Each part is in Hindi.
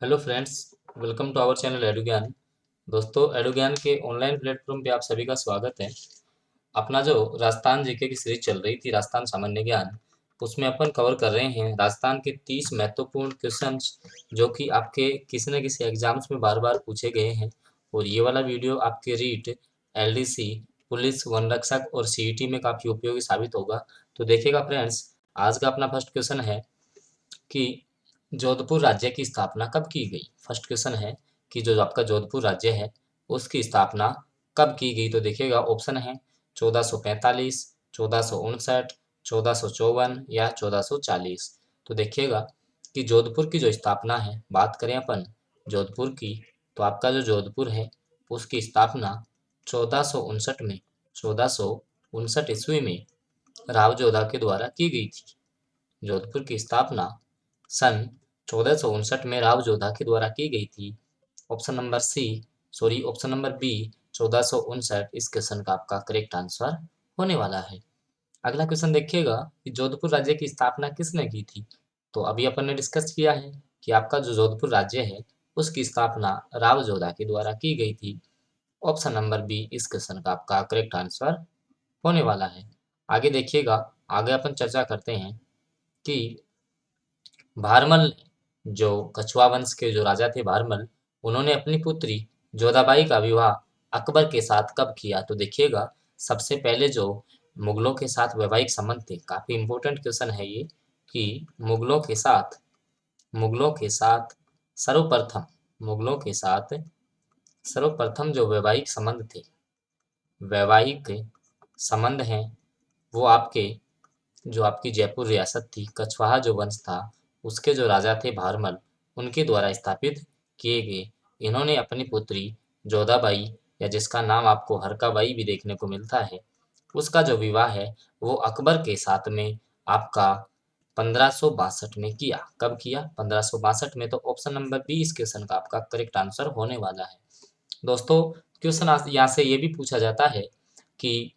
Hello friends, welcome to our channel Edu Gyan. दोस्तों, एडु ज्ञान के ऑनलाइन प्लेटफॉर्म पे आप सभी का स्वागत है। अपना जो राजस्थान जीके की सीरीज चल रही थी राजस्थान सामान्य ज्ञान, उसमें अपन कवर कर रहे हैं राजस्थान के 30 महत्वपूर्ण क्वेश्चंस जो कि आपके किसी न किसी एग्जाम्स में बार बार पूछे गए हैं। और ये वाला वीडियो आपके रीट, एलडीसी, पुलिस, वन रक्षक और सीईटी में काफ़ी उपयोगी साबित होगा। तो देखिएगा फ्रेंड्स, आज का अपना फर्स्ट क्वेश्चन है कि जोधपुर राज्य की स्थापना कब की गई। फर्स्ट क्वेश्चन है कि जो आपका जोधपुर राज्य है उसकी स्थापना कब की गई। तो देखिएगा ऑप्शन है 1445, 1459, 1454 या 1440। तो देखिएगा कि जोधपुर की जो स्थापना है, बात करें अपन जोधपुर की, तो आपका जो जोधपुर है उसकी स्थापना 1459 में, 1459 ईस्वी में राव जोधा के द्वारा की गई थी। जोधपुर की स्थापना सन 1459 में राव जोधा के द्वारा की गई थी। ऑप्शन नंबर बी 1459 इस क्वेश्चन का आपका करेक्ट आंसर होने वाला है। अगला क्वेश्चन देखिएगा कि जोधपुर राज्य की स्थापना किसने की थी। तो अभी अपन ने डिस्कस किया है कि आपका जो जोधपुर राज्य है उसकी स्थापना राव जोधा के द्वारा की गई थी। ऑप्शन नंबर बी इस क्वेश्चन का आपका करेक्ट आंसर होने वाला है। आगे देखिएगा, आगे अपन चर्चा करते हैं कि भारमल, जो कछुआ वंश के जो राजा थे भारमल, उन्होंने अपनी पुत्री जोधाबाई का विवाह अकबर के साथ कब किया। तो देखिएगा, सबसे पहले जो मुगलों के साथ वैवाहिक संबंध थे, काफी इंपॉर्टेंट क्वेश्चन है ये कि मुगलों के साथ सर्वप्रथम मुगलों के साथ सर्वप्रथम जो वैवाहिक संबंध हैं, वो जो आपकी जयपुर रियासत थी, कछवाहा जो वंश था, उसके जो राजा थे भारमल, उनके द्वारा स्थापित किए गए। इन्होंने अपनी पुत्री जोधाबाई, या जिसका नाम आपको हरकाबाई भी देखने को मिलता है, उसका जो विवाह है वो अकबर के साथ में आपका 1562 में किया। कब किया? 1562 में। तो ऑप्शन नंबर बी इस क्वेश्चन का आपका करेक्ट आंसर होने वाला है। दोस्तों, क्वेश्चन यहाँ से ये भी पूछा जाता है कि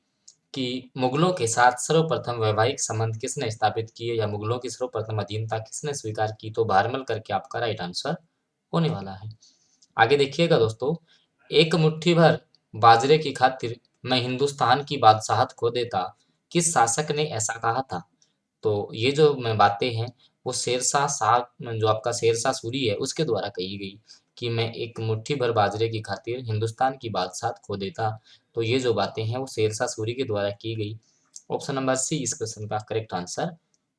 मुगलों के साथ सर्वप्रथम वैवाहिक संबंध किसने स्थापित किए, या मुगलों की सर्वप्रथम अधीनता किसने स्वीकार की। तो भारमल करके आपका राइट आंसर होने वाला है। आगे देखिएगा दोस्तों, एक मुट्ठी भर बाजरे की खातिर मैं हिंदुस्तान की बादशाहत खो देता, किस शासक ने ऐसा कहा था। तो ये जो मैं बातें हैं वो शेरशाह शाह, जो आपका शेरशाह सूरी है, उसके द्वारा कही गई कि मैं एक मुट्ठी भर बाजरे की खातिर हिंदुस्तान की बादशाहत खो देता। तो ये जो बातें हैं वो शेरशाह सूरी के द्वारा की गई। ऑप्शन नंबर सी इस क्वेश्चन का करेक्ट आंसर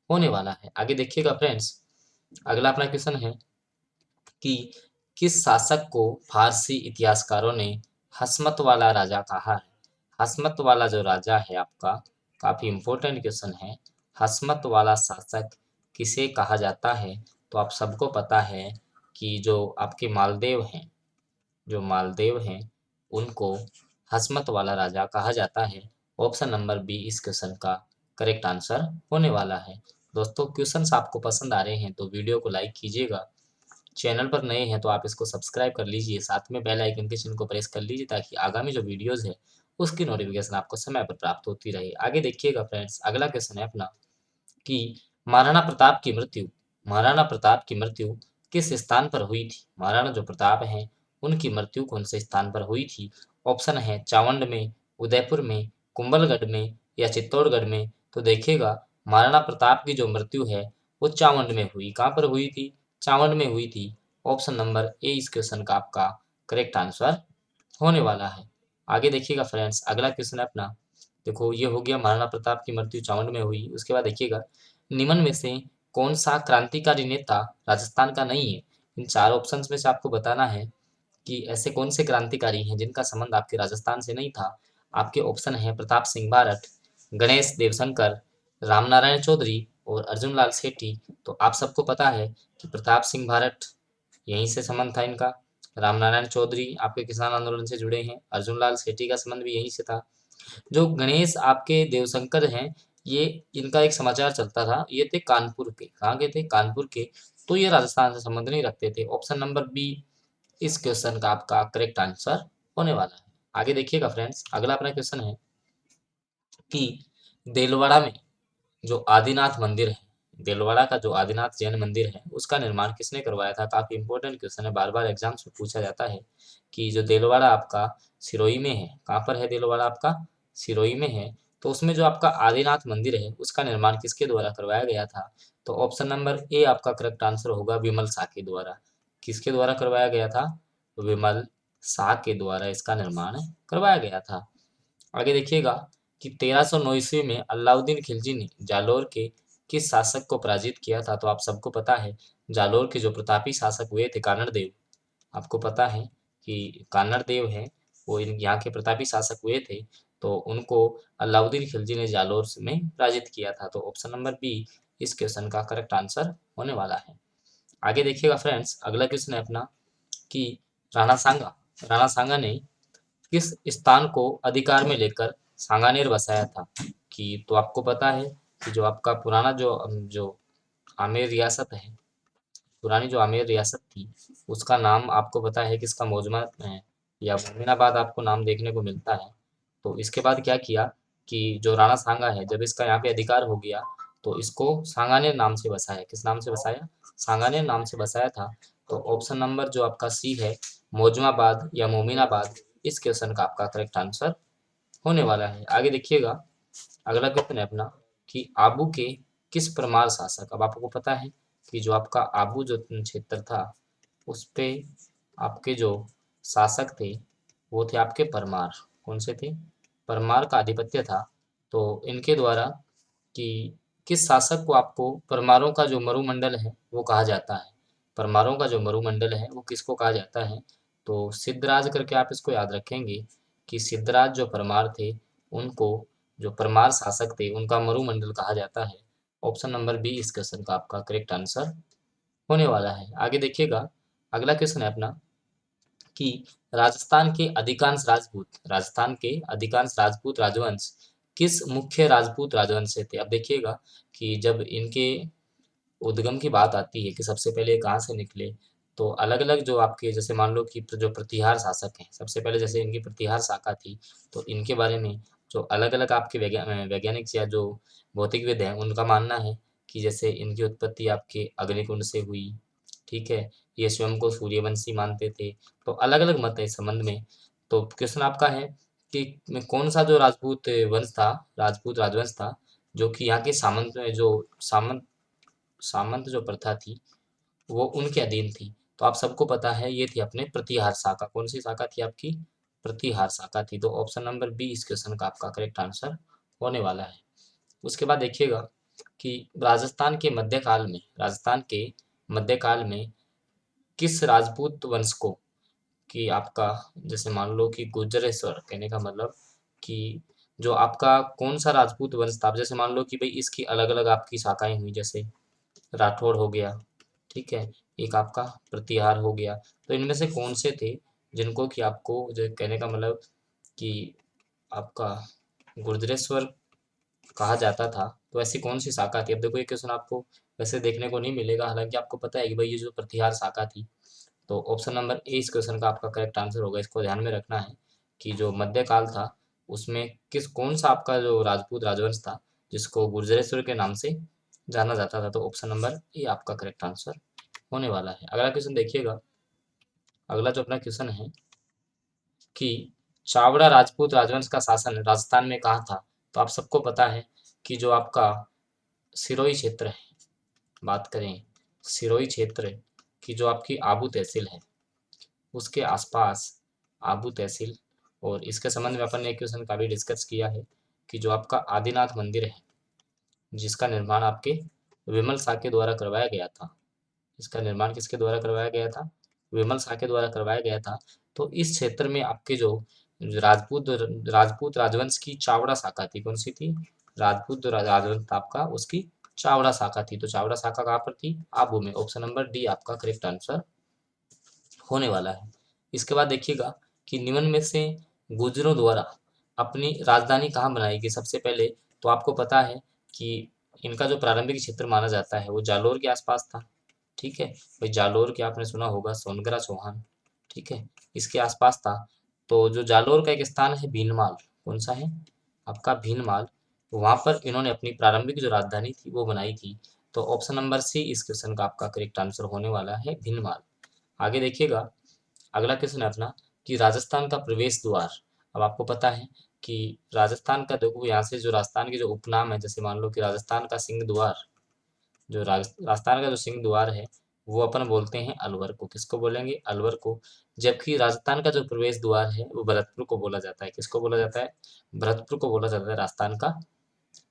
होने वाला है। आगे देखिएगा फ्रेंड्स, अगला अपना क्वेश्चन है कि किस शासक को फारसी इतिहासकारों ने हसमत वाला राजा कहा है। हसमत वाला जो राजा है आपका, काफी इंपॉर्टेंट क्वेश्चन है। हसमत वाला शासक किसे कहा जाता है। तो आप सबको पता है कि जो मालदेव हैं उनको हसमत वाला राजा कहा जाता है। ऑप्शन नंबर बी इस क्वेश्चन का करेक्ट आंसर होने वाला है। दोस्तों, क्वेश्चंस आपको पसंद आ रहे हैं तो वीडियो को लाइक कीजिएगा। चैनल पर नए हैं तो आप इसको सब्सक्राइब कर लीजिए, साथ में बेल आइकन के चिन्ह को प्रेस कर लीजिए ताकि आगामी जो वीडियोस है उसकी नोटिफिकेशन आपको समय पर प्राप्त होती रहे। आगे देखिएगा फ्रेंड्स, अगला क्वेश्चन है अपना कि महाराणा प्रताप की मृत्यु महाराणा प्रताप की मृत्यु किस स्थान पर हुई थी। महाराणा जो प्रताप हैं उनकी मृत्यु कौन से स्थान पर हुई थी। ऑप्शन है चावंड में, उदयपुर में, कुंभलगढ़ में या चित्तौड़गढ़ में। तो देखिएगा, महाराणा प्रताप की जो मृत्यु है वो चावंड में हुई। कहाँ पर हुई थी? चावंड में हुई थी। ऑप्शन नंबर ए इस क्वेश्चन का आपका करेक्ट आंसर होने वाला है। आगे देखिएगा फ्रेंड्स, अगला क्वेश्चन है अपना, देखो ये हो गया महाराणा प्रताप की मृत्यु चावंड में हुई। उसके बाद देखिएगा, निम्न में से कौन सा क्रांतिकारी नेता राजस्थान का नहीं है। इन चार ऑप्शंस में से आपको बताना है कि ऐसे कौन से क्रांतिकारी हैं जिनका संबंध आपके राजस्थान से नहीं था। आपके ऑप्शन है प्रताप सिंह बारठ, गणेश देवशंकर, रामनारायण चौधरी और अर्जुन लाल सेठी। तो आप सबको पता है कि प्रताप सिंह बारठ, यहीं से संबंध था इनका। रामनारायण चौधरी आपके किसान आंदोलन से जुड़े हैं। अर्जुन लाल सेठी का संबंध भी यहीं से था। जो गणेश आपके देवशंकर हैं, ये इनका एक समाचार चलता था, ये थे कानपुर के। कहाँ के थे? कानपुर के। तो ये राजस्थान से संबंध नहीं रखते थे। ऑप्शन नंबर बी इस क्वेश्चन का आपका करेक्ट आंसर होने वाला है। आगे देखिएगा फ्रेंड्स, अगला अपना क्वेश्चन है कि देलवाड़ा में जो आदिनाथ मंदिर है, देलवाड़ा का जो आदिनाथ जैन मंदिर है उसका निर्माण किसने करवाया था? काफी इंपॉर्टेंट क्वेश्चन है, बार बार एग्जाम्स में पूछा जाता है कि जो देलवाड़ा आपका सिरोही में है, कहाँ पर है देलवाड़ा आपका? सिरोही में है। तो उसमें जो आपका आदिनाथ मंदिर है उसका निर्माण किसके द्वारा करवाया गया था? तो ऑप्शन नंबर ए आपका करेक्ट आंसर होगा, विमल शाह के द्वारा। किसके द्वारा करवाया गया था? विमल शाह के द्वारा इसका निर्माण करवाया गया था। आगे देखिएगा कि 1309 ईस्वी में अलाउद्दीन खिलजी ने जालोर के किस शासक को पराजित किया था? तो आप सबको पता है जालोर के जो प्रतापी शासक हुए थे कानड़ देव, आपको पता है कि कानड़ देव है वो यहाँ के प्रतापी शासक हुए थे, तो उनको अलाउद्दीन खिलजी ने जालोर में पराजित किया था। तो ऑप्शन नंबर बी इस क्वेश्चन का करेक्ट आंसर होने वाला है। आगे देखिएगा फ्रेंड्स, अगला क्वेश्चन है अपना कि राणा सांगा ने किस स्थान को अधिकार में लेकर सांगानेर बसाया था? कि तो आपको पता है कि जो आपका पुराना जो जो आमेर रियासत है, पुरानी जो आमेर रियासत थी उसका नाम आपको पता है किसका मौजमा है या मोमिनाबाद आपको नाम देखने को मिलता है। तो इसके बाद क्या किया कि जो राणा सांगा है जब इसका यहाँ पे अधिकार हो गया तो इसको सांगानेर नाम से बसाया। किस नाम से बसाया? सांगानेर नाम से बसाया था। तो ऑप्शन नंबर जो आपका सी है, मौजमाबाद या मोमिनाबाद, इस क्वेश्चन का आपका करेक्ट आंसर होने वाला है। आगे देखिएगा, अगला क्वेश्चन है अपना कि आबू के किस परमार शासक, अब आपको पता है कि जो आपका आबू जो क्षेत्र था उस पे आपके जो शासक थे वो थे आपके परमार। कौन से थे? परमार का आधिपत्य था। तो इनके द्वारा कि किस शासक को आपको परमारों का जो मरुमंडल है वो कहा जाता है? परमारों का जो मरुमंडल है वो किसको कहा जाता है? तो सिद्धराज करके आप इसको याद रखेंगे कि सिद्धराज जो परमार थे उनको, जो परमार शासक थे उनका मरुमंडल कहा जाता है। ऑप्शन नंबर बी इस क्वेश्चन का आपका करेक्ट आंसर होने वाला है। आगे देखिएगा, अगला क्वेश्चन है अपना कि राजस्थान के अधिकांश राजपूत राजवंश किस मुख्य राजपूत राजवंश से थे? अब देखिएगा कि जब इनके उद्गम की बात आती है कि सबसे पहले कहाँ से निकले, तो अलग अलग जो आपके जैसे मान लो कि जो प्रतिहार शासक हैं, सबसे पहले जैसे इनकी प्रतिहार शाखा थी, तो इनके बारे में जो अलग अलग आपके वैज्ञानिक या जो भौतिकविद हैं उनका मानना है कि जैसे इनकी उत्पत्ति आपके अग्निकुंड से हुई। ठीक है, ये स्वयं को सूर्यवंशी मानते थे। तो अलग अलग मत है इस संबंध में। तो क्वेश्चन आपका है कि कौन सा जो राजपूत वंश था, राजपूत राजवंश था जो कि यहाँ के सामंत में जो सामंत सामंत जो प्रथा थी वो उनके अधीन थी। तो आप सबको पता है ये थी अपने प्रतिहार शाखा। कौन सी शाखा थी आपकी? प्रतिहार शाखा थी। तो ऑप्शन नंबर बी इस क्वेश्चन का आपका करेक्ट आंसर होने वाला है। उसके बाद देखिएगा कि राजस्थान के मध्यकाल में किस राजपूत वंश को, कि आपका जैसे मान लो कि गुर्जरेश्वर, कहने का मतलब कि जो आपका कौन सा राजपूत वंश था, अब जैसे मान लो कि भाई इसकी अलग अलग आपकी शाखाएं हुई, जैसे राठौड़ हो गया, ठीक है, एक आपका प्रतिहार हो गया, तो इनमें से कौन से थे जिनको कि आपको जो कहने का मतलब कि आपका गुर्जरेश्वर कहा जाता था, तो ऐसी कौन सी शाखा थी? अब देखो ये क्वेश्चन आपको वैसे देखने को नहीं मिलेगा, हालांकि आपको पता है कि भाई ये जो प्रतिहार शाखा थी। तो ऑप्शन नंबर ए इस क्वेश्चन का आपका करेक्ट आंसर होगा। इसको ध्यान में रखना है कि जो मध्यकाल था उसमें कौन सा आपका जो राजपूत राजवंश था जिसको गुर्जरेश्वर के नाम से जाना जाता था। तो ऑप्शन नंबर ए आपका करेक्ट आंसर होने वाला है। अगला क्वेश्चन देखिएगा, अगला जो अपना क्वेश्चन है कि चावड़ा राजपूत राजवंश का शासन राजस्थान में कहाँ था? तो आप सबको पता है कि जो आपका सिरोही क्षेत्र है, बात करें सिरोही क्षेत्र की, जो आपकी आबू तहसील है उसके आसपास आबू तहसील, और इसके संबंध में अपन ने एक क्वेश्चन का भी डिस्कस किया है कि जो आपका आदिनाथ मंदिर है जिसका निर्माण आपके विमल शाह के द्वारा करवाया गया था, इसका निर्माण किसके द्वारा करवाया गया था? विमल शाह के द्वारा करवाया गया था। तो इस क्षेत्र में आपके जो राजपूत राजपूत राजवंश की चावड़ा शाखा थी, कौन सी थी? राजपूत जो राजवंश था आपका उसकी चावड़ा शाखा थी। तो चावड़ा शाखा कहाँ पर थी? आबू में। ऑप्शन नंबर डी आपका करेक्ट आंसर होने वाला है। इसके बाद देखिएगा कि निम्न में से गुर्जरों द्वारा अपनी राजधानी कहाँ बनाई गई? सबसे पहले तो आपको पता है कि इनका जो प्रारंभिक क्षेत्र माना जाता है वो जालोर के आसपास था। ठीक है भाई, जालोर के आपने सुना होगा सोनगरा चौहान, ठीक है, इसके आसपास था। तो जो जालोर का एक स्थान है भीनमाल, कौन सा है आपका? भीनमाल। वहां पर इन्होंने अपनी प्रारंभिक जो राजधानी थी वो बनाई थी। तो ऑप्शन नंबर सी इस क्वेश्चन का आपका करेक्ट आंसर होने वाला है भीनमाल। आगे देखिएगा, अगला क्वेश्चन है अपना कि राजस्थान का प्रवेश द्वार। अब आपको पता है कि राजस्थान का, देखो यहाँ से जो राजस्थान के जो उपनाम है, जैसे मान लो कि राजस्थान का सिंह द्वार, जो राजस्थान का जो सिंह द्वार है वो अपन बोलते हैं अलवर को। किसको बोलेंगे? अलवर को। जबकि राजस्थान का जो प्रवेश द्वार है वो भरतपुर को बोला जाता है। किसको बोला जाता है? भरतपुर को बोला जाता है राजस्थान का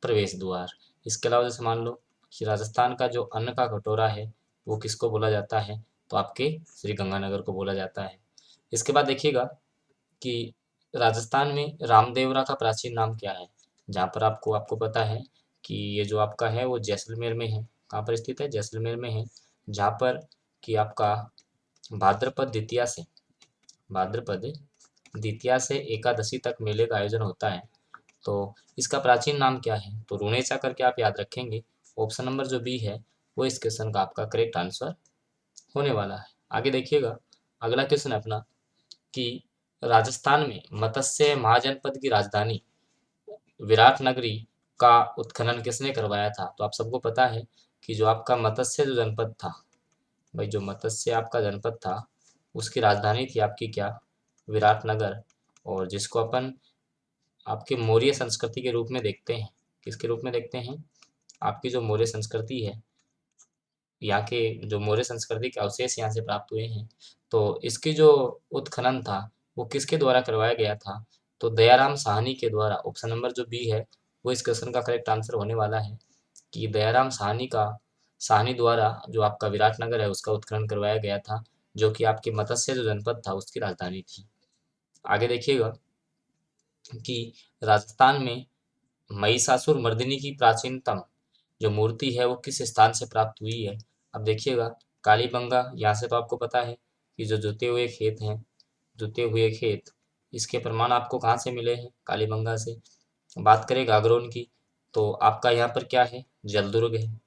प्रवेश द्वार। इसके अलावा जैसे मान लो कि राजस्थान का जो अन्न का कटोरा है वो किसको बोला जाता है? तो आपके श्री गंगानगर को बोला जाता है। इसके बाद देखिएगा कि राजस्थान में रामदेवरा का प्राचीन नाम क्या है? जहाँ पर आपको पता है कि ये जो आपका है वो जैसलमेर में है। कहाँ पर स्थित है? जैसलमेर में है। जहाँ पर कि आपका भाद्रपद द्वितीया से भाद्रपद द्वितीया से एकादशी तक मेले का आयोजन होता है। तो इसका प्राचीन नाम क्या है? तो रुणेचा करके आप याद रखेंगे। ऑप्शन नंबर जो बी है वो इस क्वेश्चन का आपका करेक्ट आंसर होने वाला है। आगे देखिएगा, अगला क्वेश्चन है अपना कि राजस्थान में मत्स्य महाजनपद की राजधानी विराट नगरी का उत्खनन किसने करवाया था? तो आप सबको पता है कि जो आपका मत्स्य जो जनपद था, भाई जो मत्स्य आपका जनपद था उसकी राजधानी थी आपकी क्या? विराटनगर। और जिसको अपन आपके मौर्य संस्कृति के रूप में देखते हैं। किसके रूप में देखते हैं? आपकी जो मौर्य संस्कृति है, यहाँ के जो मौर्य संस्कृति के अवशेष यहाँ से प्राप्त हुए हैं, तो इसकी जो उत्खनन था वो किसके द्वारा करवाया गया था? तो दयाराम साहनी के द्वारा। ऑप्शन नंबर जो बी है वो इस क्वेश्चन का करेक्ट आंसर होने वाला है कि दयाराम साहनी द्वारा जो आपका विराटनगर है उसका उत्खनन करवाया गया था, जो कि आपके मत्स्य जो जनपद था उसकी राजधानी थी। आगे देखिएगा कि राजस्थान में महिषासुर मर्दिनी की प्राचीनतम जो मूर्ति है वो किस स्थान से प्राप्त हुई है? अब देखिएगा, कालीबंगा, यहाँ से तो आपको पता है कि जो जुते हुए खेत हैं, जुते हुए खेत, इसके प्रमाण आपको कहाँ से मिले हैं? कालीबंगा से। बात करें गागरोन की, तो आपका यहाँ पर क्या है? जलदुर्ग है।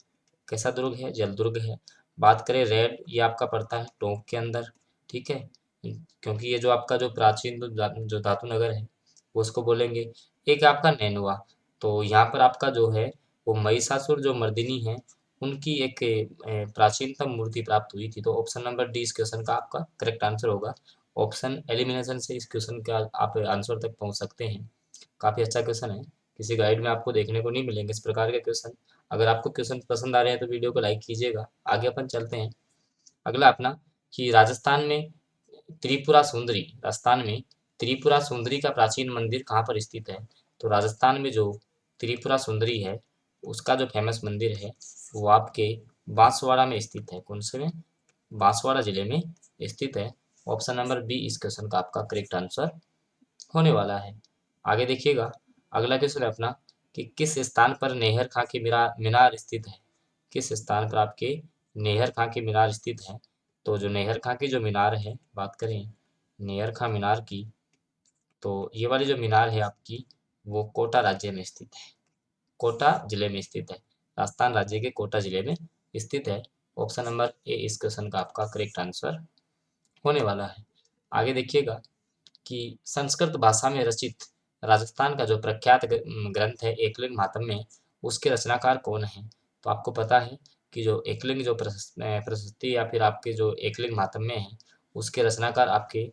कैसा दुर्ग है? जलदुर्ग है। बात करें रेड, ये आपका पड़ता है टोंक के अंदर, ठीक है, क्योंकि ये जो आपका जो प्राचीन जो धातु नगर है वो उसको बोलेंगे। एक आपका नैनवा, तो यहाँ पर आपका जो है वो महिषासुर जो मर्दिनी है उनकी एक प्राचीनतम मूर्ति प्राप्त हुई थी। तो ऑप्शन नंबर डी इस क्वेश्चन का आपका करेक्ट आंसर होगा। ऑप्शन एलिमिनेशन से इस क्वेश्चन का आप आंसर तक पहुंच सकते हैं। काफी अच्छा क्वेश्चन है, किसी गाइड में आपको देखने को नहीं मिलेंगे इस प्रकार के क्वेश्चन। अगर आपको क्वेश्चन पसंद आ रहे हैं तो वीडियो को लाइक कीजिएगा। आगे अपन चलते हैं। अगला अपना कि राजस्थान में त्रिपुरा सुंदरी का प्राचीन मंदिर कहाँ पर स्थित है? तो राजस्थान में जो त्रिपुरा सुंदरी है उसका जो फेमस मंदिर है वो आपके बांसवाड़ा में स्थित है। कौन से में? बांसवाड़ा जिले में स्थित है। ऑप्शन नंबर बी इस क्वेश्चन का आपका करेक्ट आंसर होने वाला है। आगे देखिएगा, अगला क्वेश्चन है अपना कि किस स्थान पर नेहर खां की मीनार स्थित है? किस स्थान पर आपके नेहर खां की मीनार स्थित है? तो जो नेहर खां की जो मीनार है, बात करें नेहर खां मीनार की, तो ये वाली जो मीनार है आपकी वो कोटा राज्य में स्थित है। कोटा जिले में स्थित है। राजस्थान राज्य के कोटा जिले में स्थित है। ऑप्शन नंबर ए इस क्वेश्चन का आपका करेक्ट आंसर होने वाला है। आगे देखिएगा कि संस्कृत भाषा में रचित राजस्थान का जो प्रख्यात ग्रंथ है एकलिंग महात्म्य, उसके रचनाकार कौन है? तो आपको पता है कि जो एकलिंग जो प्रशस्ति या फिर आपके जो एकलिंग महात्म्य है उसके रचनाकार आपके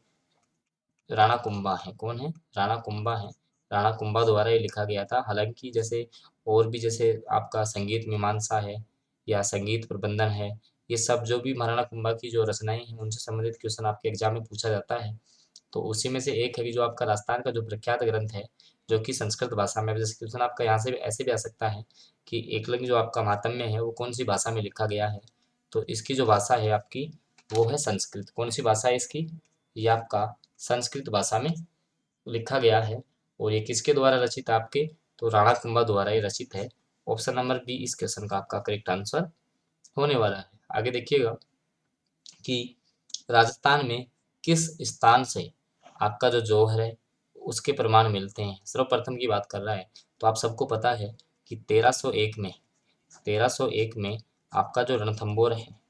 राणा कुंभा है। कौन है? राणा कुंभा है। राणा कुंभा द्वारा ये लिखा गया था। हालांकि जैसे और भी जैसे आपका संगीत मीमांसा है या संगीत प्रबंधन है, ये सब जो भी महाराणा कुंभा की जो रचनाएं हैं उनसे संबंधित क्वेश्चन आपके एग्जाम में पूछा जाता है। तो उसी में से एक है कि जो आपका राजस्थान का जो प्रख्यात ग्रंथ है जो कि संस्कृत भाषा में, जैसे क्वेश्चन आपका यहाँ से भी ऐसे भी आ सकता है कि एकलिंग जो आपका महात्म्य है वो कौन सी भाषा में लिखा गया है? तो इसकी जो भाषा है आपकी वो है संस्कृत। कौन सी भाषा है इसकी? ये आपका संस्कृत भाषा में लिखा गया है। और ये किसके द्वारा रचित है आपके? तो राणा कुंभा द्वारा ये रचित है। ऑप्शन नंबर बी इस क्वेश्चन का आपका करेक्ट आंसर होने वाला है। आगे देखिएगा कि राजस्थान में किस स्थान से आपका जो जौहर है उसके प्रमाण मिलते हैं? सर्वप्रथम की बात कर रहा है। तो आप सबको पता है कि 1301 में आपका जो रणथंबोर है,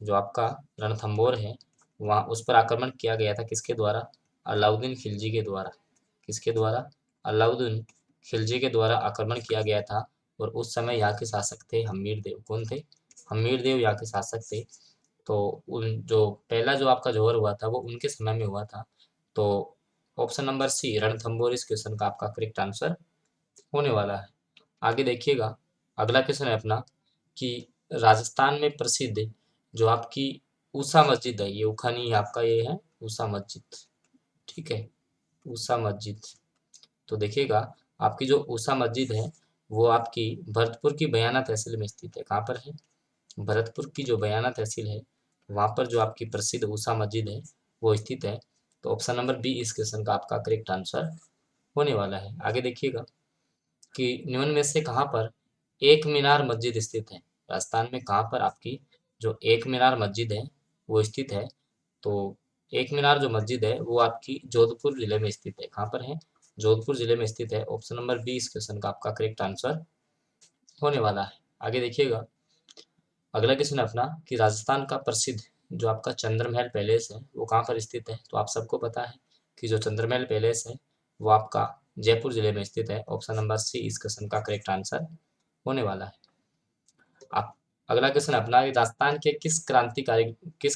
जो आपका रणथंबोर है, वहाँ उस पर आक्रमण किया गया था। किसके द्वारा? अलाउद्दीन खिलजी के द्वारा। किसके द्वारा? अलाउद्दीन खिलजी के द्वारा आक्रमण किया गया था। और उस समय यहाँ के शासक थे हम्मीर देव। कौन थे? हम्मीर देव यहाँ के शासक थे। तो उन जो पहला जो आपका जोहर हुआ था वो उनके समय में हुआ था। तो ऑप्शन नंबर सी रणथंभौर इस क्वेश्चन का आपका करेक्ट आंसर होने वाला है। आगे देखिएगा, अगला क्वेश्चन है अपना कि राजस्थान में प्रसिद्ध जो आपकी ऊषा मस्जिद है, ये उखानी आपका ये है ऊषा मस्जिद, ठीक है, ऊषा मस्जिद। तो देखिएगा, आपकी जो ऊषा मस्जिद है वो आपकी भरतपुर की बयाना तहसील में स्थित है। कहाँ पर है? भरतपुर की जो बयाना तहसील है वहाँ पर जो आपकी प्रसिद्ध ऊषा मस्जिद है वो स्थित है। तो ऑप्शन नंबर बी इस क्वेश्चन का आपका करेक्ट आंसर होने वाला है। आगे देखिएगा कि निम्न में से कहाँ पर एक मीनार मस्जिद स्थित है? राजस्थान में कहाँ पर आपकी जो एक मीनार मस्जिद है वो स्थित है? तो एक मीनार जो मस्जिद है वो आपकी जोधपुर जिले में स्थित है। कहाँ पर है? जोधपुर जिले में स्थित है। ऑप्शन नंबर बी इस क्वेश्चन का आपका करेक्ट आंसर होने वाला है। आगे देखिएगा, अगला क्वेश्चन है अपना कि राजस्थान का प्रसिद्ध जो आपका चंद्रमहल पैलेस है वो कहाँ पर स्थित है? तो आप सबको पता है कि जो चंद्रमहल पैलेस है वो आपका जयपुर जिले में स्थित है। ऑप्शन नंबर सी इस क्वेश्चन का करेक्ट आंसर होने वाला है। आप अगला क्वेश्चन अपना राजस्थान के किस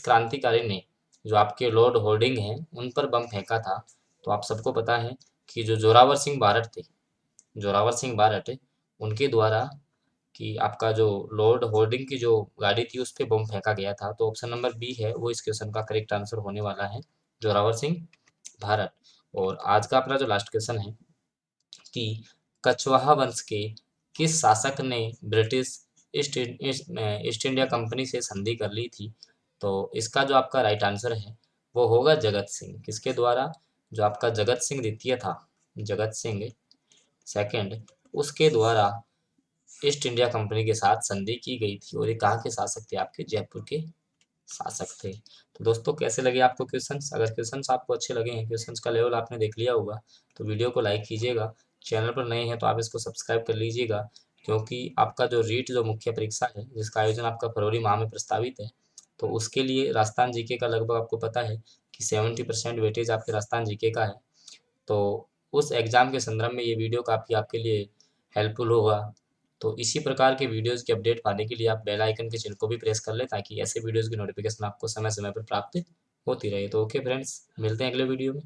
क्रांतिकारी ने जो आपके लॉर्ड होर्डिंग हैं उन पर बम फेंका था? तो आप सबको पता है कि जो जोरावर सिंह भारत थे, जोरावर सिंह भारत उनके द्वारा कि आपका जो लॉर्ड होर्डिंग की जो गाड़ी थी उस पर बम फेंका गया था। तो ऑप्शन नंबर बी है वो इस क्वेश्चन का करेक्ट आंसर होने वाला है, जोरावर सिंह भारत। और आज का अपना जो लास्ट क्वेश्चन है कि कछवाहा वंश के किस शासक ने ब्रिटिश ईस्ट इंडिया कंपनी से संधि कर ली थी? तो इसका जो आपका राइट आंसर है वो होगा जगत सिंह। किसके द्वारा? जो आपका जगत सिंह द्वितीय था, जगत सिंह सेकंड, उसके द्वारा ईस्ट इंडिया कंपनी के साथ संधि की गई थी। और ये कहाँ के शासक थे? आपके जयपुर के शासक थे। तो दोस्तों कैसे लगे आपको क्वेश्चंस? अगर क्वेश्चंस आपको अच्छे लगे हैं, क्वेश्चंस का लेवल आपने देख लिया होगा, तो वीडियो को लाइक कीजिएगा। चैनल पर नए हैं तो आप इसको सब्सक्राइब कर लीजिएगा, क्योंकि आपका जो रीट जो मुख्य परीक्षा है जिसका आयोजन आपका फरवरी माह में प्रस्तावित है, तो उसके लिए राजस्थान जीके का लगभग आपको पता है कि 70% वेटेज आपके राजस्थान जीके का है। तो उस एग्ज़ाम के संदर्भ में ये वीडियो काफ़ी आपके लिए हेल्पफुल होगा। तो इसी प्रकार के वीडियोज़ की अपडेट पाने के लिए आप बेल आइकन के चिन्ह को भी प्रेस कर लें, ताकि ऐसे वीडियोज़ की नोटिफिकेशन आपको समय समय पर प्राप्त होती रहे। तो ओके फ्रेंड्स, मिलते हैं अगले वीडियो में।